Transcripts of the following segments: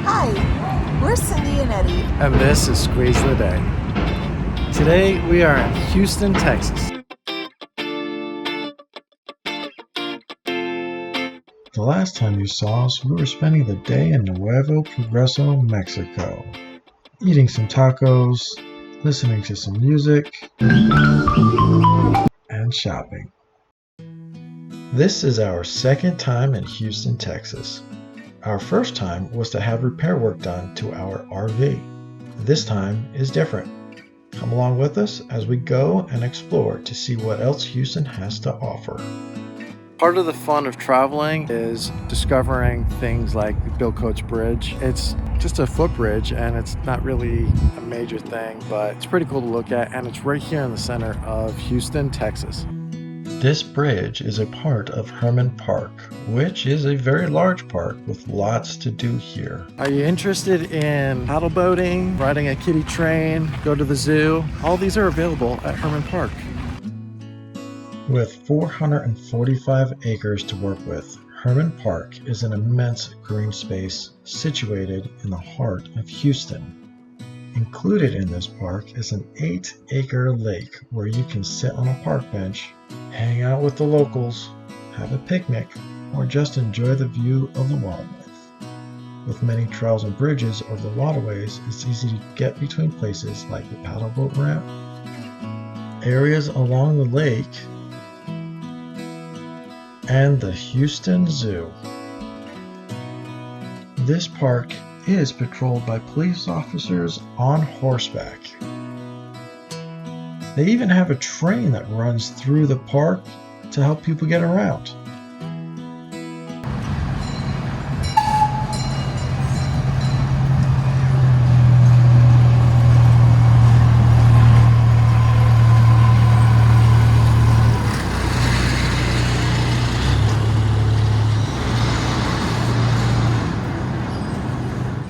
Hi, we're Cindy and Eddie. And this is Squeeze the Day. Today we are in Houston, Texas. The last time you saw us, we were spending the day in Nuevo Progreso, Mexico, eating some tacos, listening to some music, and shopping. This is our second time in Houston, Texas. Our first time was to have repair work done to our RV. This time is different. Come along with us as we go and explore to see what else Houston has to offer. Part of the fun of traveling is discovering things like the Bill Coach Bridge. It's just a footbridge and it's not really a major thing, but it's pretty cool to look at, and it's right here in the center of Houston, Texas. This bridge is a part of Hermann Park, which is a very large park with lots to do here. Are you interested in paddle boating, riding a kiddie train, go to the zoo? All these are available at Hermann Park. With 445 acres to work with, Hermann Park is an immense green space situated in the heart of Houston. Included in this park is an 8-acre lake where you can sit on a park bench, hang out with the locals, have a picnic, or just enjoy the view of the wildlife. With many trails and bridges over the waterways, it's easy to get between places like the paddle boat ramp, areas along the lake, and the Houston Zoo. This park is patrolled by police officers on horseback. They even have a train that runs through the park to help people get around.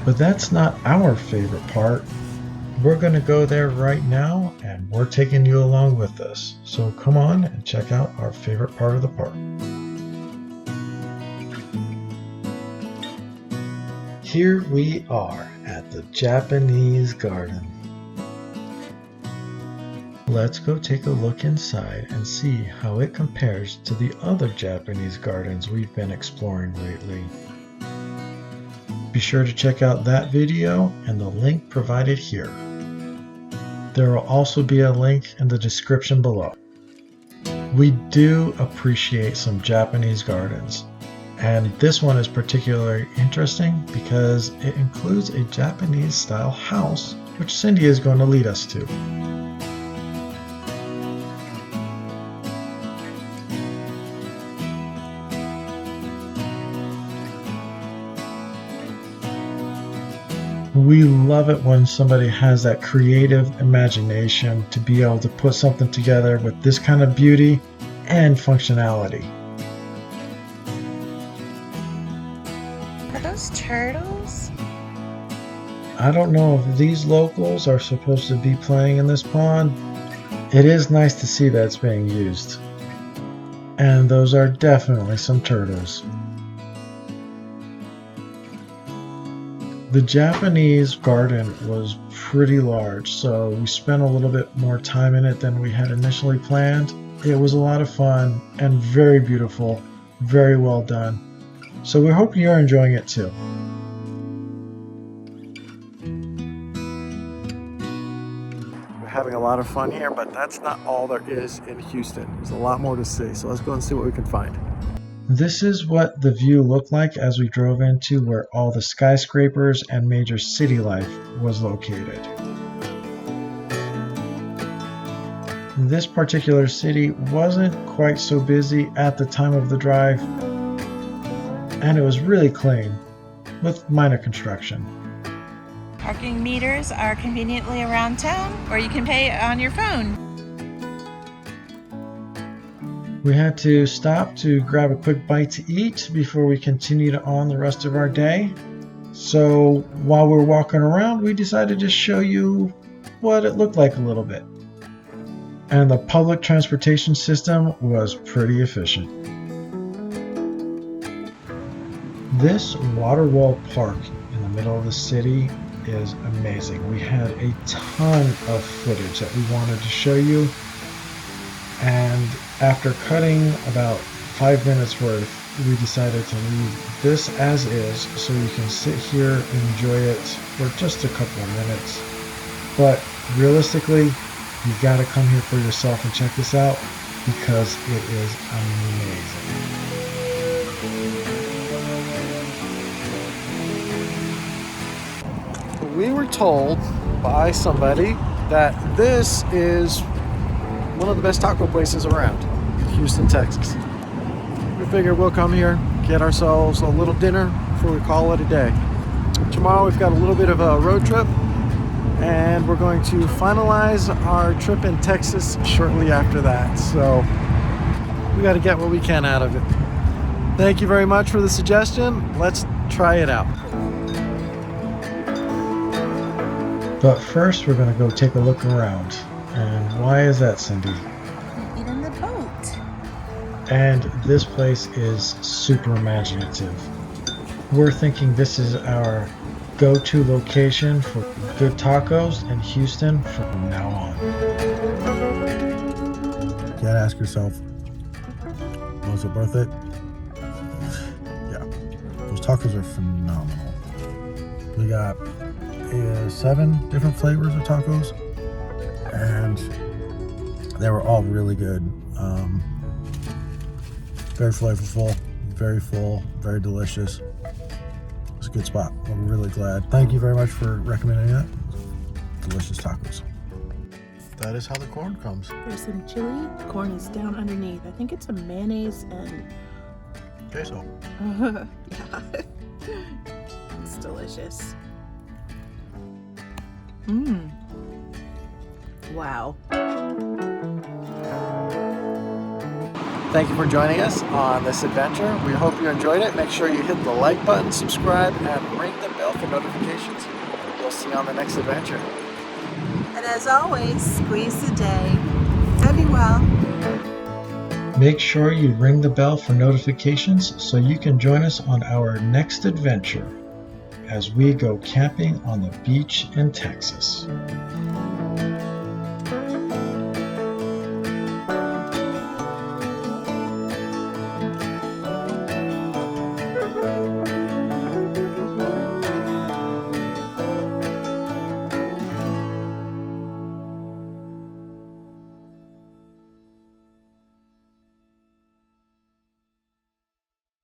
But that's not our favorite part. We're going to go there right now, and we're taking you along with us. So come on and check out our favorite part of the park. Here we are at the Japanese Garden. Let's go take a look inside and see how it compares to the other Japanese gardens we've been exploring lately. Be sure to check out that video and the link provided here. There will also be a link in the description below. We do appreciate some Japanese gardens, and this one is particularly interesting because it includes a Japanese style house, which Cindy is going to lead us to. We love it when somebody has that creative imagination to be able to put something together with this kind of beauty and functionality. Are those turtles? I don't know if these locals are supposed to be playing in this pond. It is nice to see that it's being used. And those are definitely some turtles. The Japanese garden was pretty large, so we spent a little bit more time in it than we had initially planned. It was a lot of fun and very beautiful, very well done. So we hope you're enjoying it too. We're having a lot of fun here, but that's not all there is in Houston. There's a lot more to see, so let's go and see what we can find. This is what the view looked like as we drove into where all the skyscrapers and major city life was located. This particular city wasn't quite so busy at the time of the drive, and it was really clean, with minor construction. Parking meters are conveniently around town, or you can pay on your phone. We had to stop to grab a quick bite to eat before we continued on the rest of our day. So while we're walking around, we decided to show you what it looked like a little bit. And the public transportation system was pretty efficient. This water wall park in the middle of the city is amazing. We had a ton of footage that we wanted to show you, and after cutting about 5 minutes worth, we decided to leave this as is so you can sit here and enjoy it for just a couple of minutes. But realistically, you've got to come here for yourself and check this out because it is amazing. We were told by somebody that this is one of the best taco places around, Houston, Texas. We figured we'll come here, get ourselves a little dinner before we call it a day. Tomorrow we've got a little bit of a road trip, and we're going to finalize our trip in Texas shortly after that. So we got to get what we can out of it. Thank you very much for the suggestion. Let's try it out. But first, we're going to go take a look around. And why is that, Cindy? Get in the boat. And this place is super imaginative. We're thinking this is our go-to location for good tacos in Houston from now on. You gotta ask yourself, was it worth it? Yeah, those tacos are phenomenal. We got 7 different flavors of tacos, and they were all really good. Very flavorful, very full, very delicious. It's a good spot. We're really glad. Thank you very much for recommending that. Delicious tacos. That is how the corn comes. There's some chili. Corn is down underneath. I think it's a mayonnaise and Queso. yeah. It's delicious. Wow. Thank you for joining us on this adventure. We hope you enjoyed it. Make sure you hit the like button, subscribe, and ring the bell for notifications. We'll see you on the next adventure. And as always, squeeze the day. And be well. Make sure you ring the bell for notifications so you can join us on our next adventure as we go camping on the beach in Texas.